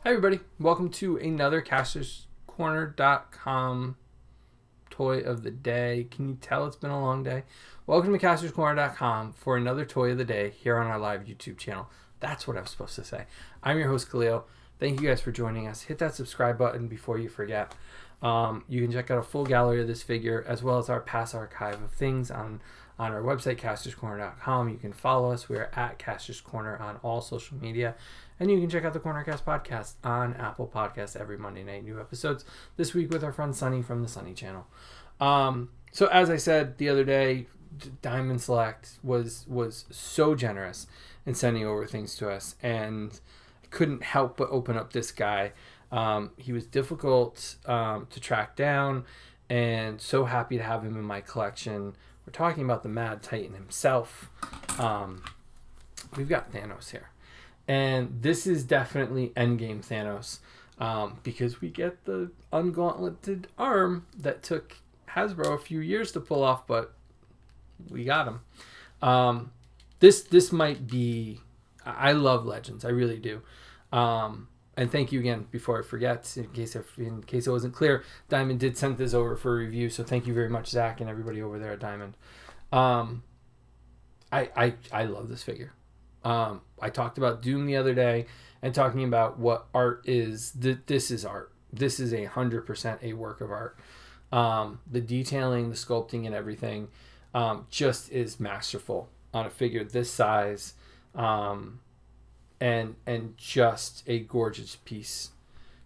Hi everybody, welcome to another CastorsCorner.com toy of the day. Can you tell it's been a long day? Welcome to CastorsCorner.com for another toy of the day here on our live YouTube channel. That's what I was supposed to say. I'm your host Khalil. Thank you guys for joining us. Hit that subscribe button before you forget. You can check out a full gallery of this figure as well as our past archive of things on our website, CastorsCorner.com. You can follow us. We are at Castors Corner on all social media. And you can check out the Cornercast podcast on Apple Podcasts every Monday night. New episodes this week with our friend Sunny from the Sunny Channel. So as I said the other day, Diamond Select was so generous in sending over things to us. And I couldn't help but open up this guy. He was difficult to track down and so happy to have him in my collection. We're talking about the Mad Titan himself. We've got Thanos here. And this is definitely Endgame Thanos because we get the ungauntleted arm that took Hasbro a few years to pull off, but we got him. This might be... I love Legends. I really do. And thank you again, before I forget, in case it wasn't clear, Diamond did send this over for a review, so thank you very much, Zach, and everybody over there at Diamond. I love this figure. I talked about Doom the other day and talking about what art is. This is art. This is 100% a work of art. The detailing, the sculpting, and everything just is masterful on a figure this size, and just a gorgeous piece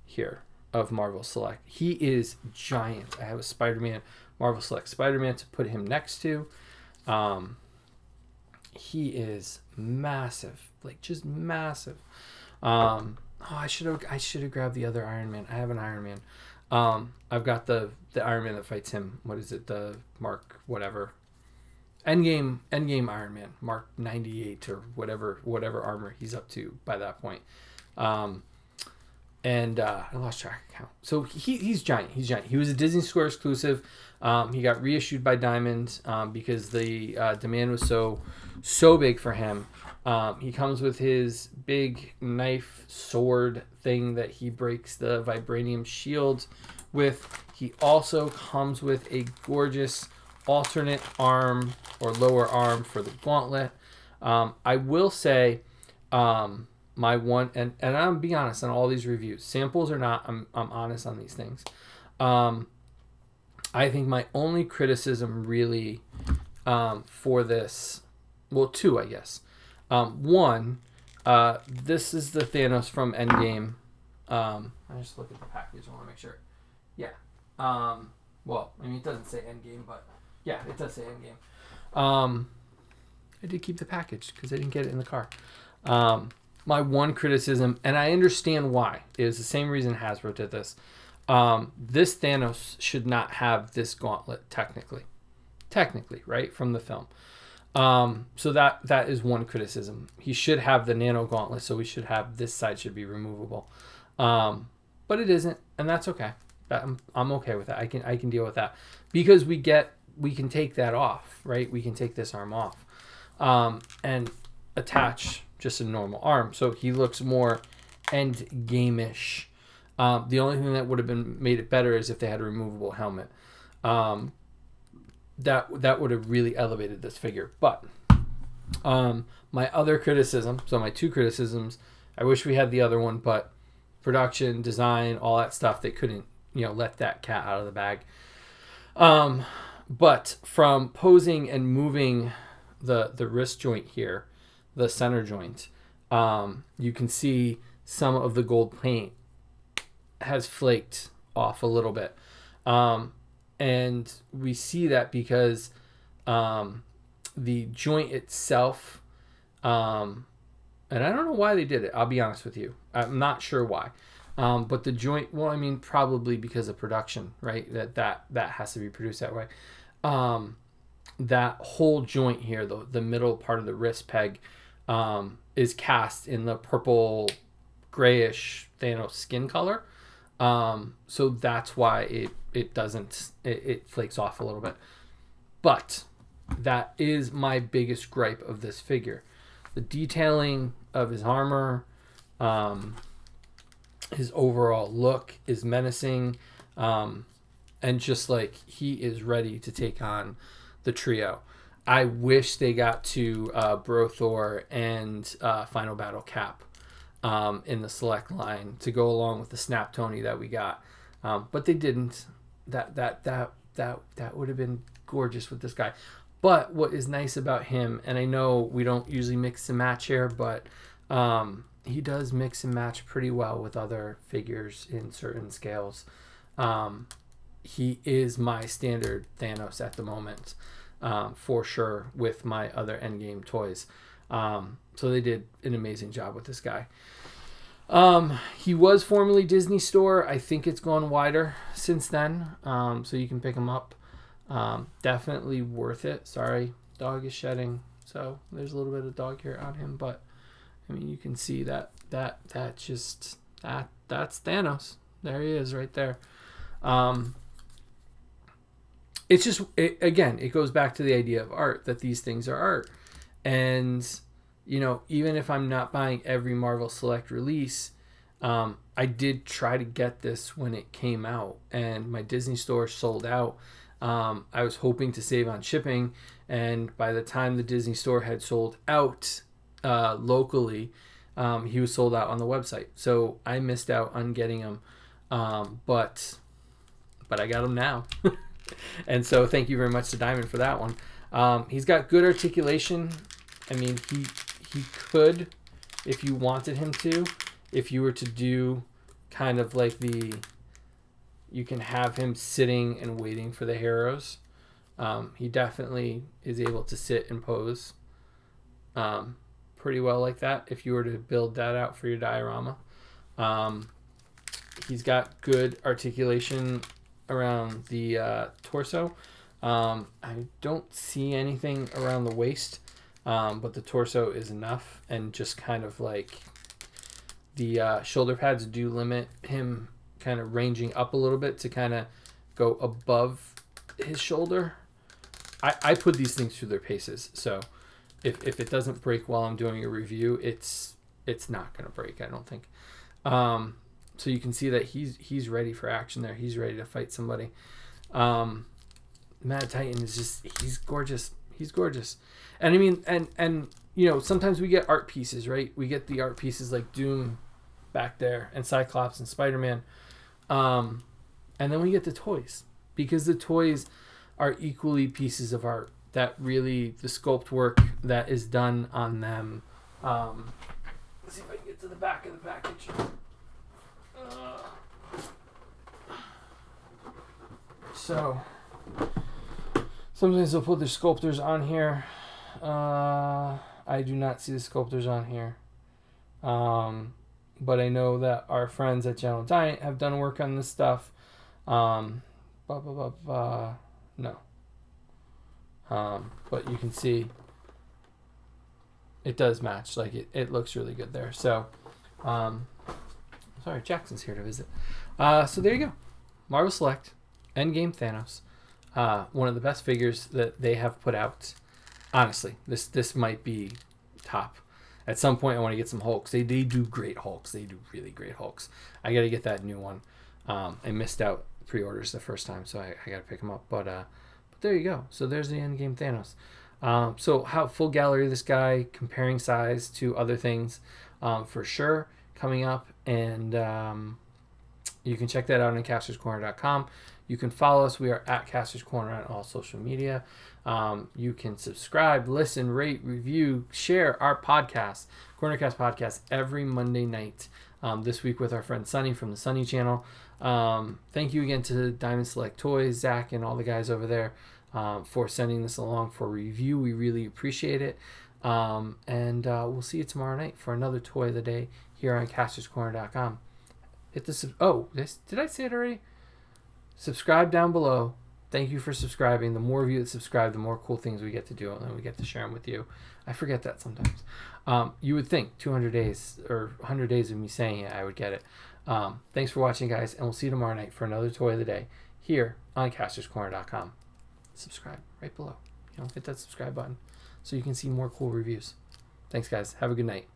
here of Marvel Select. He is giant. I have a Spider-Man, Marvel Select Spider-Man to put him next to. He is massive, like just massive. I should have grabbed the other Iron Man. I have an Iron Man. I've got the Iron Man that fights him. What is it? The Mark whatever. Endgame Iron Man, Mark 98 or whatever armor he's up to by that point. I lost track of count. So he's giant. He's giant. He was a Disney Square exclusive. He got reissued by Diamond because the demand was so big for him. He comes with his big knife sword thing that he breaks the vibranium shield with. He also comes with a gorgeous alternate arm or lower arm for the gauntlet. I will say my one, and I'm being honest on all these reviews, samples or not, I'm honest on these things. I think my only criticism really for this, well, two, I guess. One, this is the Thanos from Endgame. I just look at the package. I want to make sure. Yeah. Well, I mean, it doesn't say Endgame, but yeah, it does say Endgame. I did keep the package because I didn't get it in the car. My one criticism, and I understand why, is the same reason Hasbro did this. This Thanos should not have this gauntlet technically, right, from the film. So that is one criticism. He should have the nano gauntlet, so we should have this side should be removable. But it isn't, and that's okay. I'm okay with that. I can deal with that because we can take that off, right? We can take this arm off and attach just a normal arm, so he looks more Endgame-ish. The only thing that would have made it better is if they had a removable helmet. That would have really elevated this figure. But my other criticism, so my two criticisms, I wish we had the other one, but production, design, all that stuff, they couldn't, let that cat out of the bag. But from posing and moving the wrist joint here, the center joint, you can see some of the gold paint has flaked off a little bit. And we see that because the joint itself, and I don't know why they did it, I'll be honest with you. I'm not sure why. But the joint, well, I mean, probably because of production, right? That has to be produced that way. That whole joint here, the middle part of the wrist peg, is cast in the purple grayish Thanos skin color. So that's why it flakes off a little bit. But that is my biggest gripe of this figure. The detailing of his armor, His overall look is menacing, and just like he is ready to take on the trio. I wish they got to Brothor and Final Battle Cap in the select line to go along with the Snap Tony that we got, but they didn't. That would have been gorgeous with this guy. But what is nice about him, and I know we don't usually mix and match here, but he does mix and match pretty well with other figures in certain scales. He is my standard Thanos at the moment, for sure, with my other Endgame toys. So they did an amazing job with this guy. He was formerly Disney Store. I think it's gone wider since then, so you can pick him up. Definitely worth it. Sorry, dog is shedding, so there's a little bit of dog hair on him, but I mean, you can see that's Thanos. There he is, right there. It's just again, it goes back to the idea of art, that these things are art, and even if I'm not buying every Marvel Select release, I did try to get this when it came out, and my Disney Store sold out. I was hoping to save on shipping, and by the time the Disney Store had sold out locally, he was sold out on the website. So I missed out on getting him, but I got him now. And so thank you very much to Diamond for that one. He's got good articulation. I mean, he could, if you wanted him to, if you were to do kind of like you can have him sitting and waiting for the heroes. He definitely is able to sit and pose pretty well like that if you were to build that out for your diorama. He's got good articulation around the torso. I don't see anything around the waist, but the torso is enough, and just kind of like the shoulder pads do limit him kind of ranging up a little bit to kind of go above his shoulder. I put these things through their paces, so if it doesn't break while I'm doing a review, it's not going to break, I don't think. So you can see that he's ready for action there. He's ready to fight somebody. Mad Titan is just, he's gorgeous. He's gorgeous. And I mean, and sometimes we get art pieces, right? We get the art pieces like Doom back there and Cyclops and Spider-Man. And then we get the toys, because the toys are equally pieces of art that really, the sculpt work that is done on them. Let's see if I can get to the back of the package. So sometimes they'll put their sculptors on here. I do not see the sculptors on here. But I know that our friends at Gentle Giant have done work on this stuff. No. But you can see it does match. Like it looks really good there. So, sorry, Jackson's here to visit. So there you go. Marvel Select, Endgame Thanos. One of the best figures that they have put out. Honestly, this might be top. At some point, I want to get some Hulks. They do great Hulks. They do really great Hulks. I got to get that new one. I missed out pre-orders the first time, so I got to pick them up. But there you go. So there's the Endgame Thanos. So how full gallery of this guy, comparing size to other things, for sure, coming up. And you can check that out on castorscorner.com. You can follow us. We are at Kastor's Corner on all social media. You can subscribe, listen, rate, review, share our podcast, Cornercast Podcast, every Monday night. This week with our friend Sunny from the Sunny Channel. Thank you again to Diamond Select Toys, Zach, and all the guys over there for sending this along for review. We really appreciate it. And we'll see you tomorrow night for another toy of the day here on castorscorner.com. Hit the did I say it already? Subscribe down below. Thank you for subscribing. The more of you that subscribe, the more cool things we get to do, and we get to share them with you. I forget that sometimes. You would think 200 days or 100 days of me saying it, I would get it. Thanks for watching, guys, and we'll see you tomorrow night for another toy of the day here on castorscorner.com. Subscribe right below. Hit that subscribe button so you can see more cool reviews. Thanks, guys. Have a good night.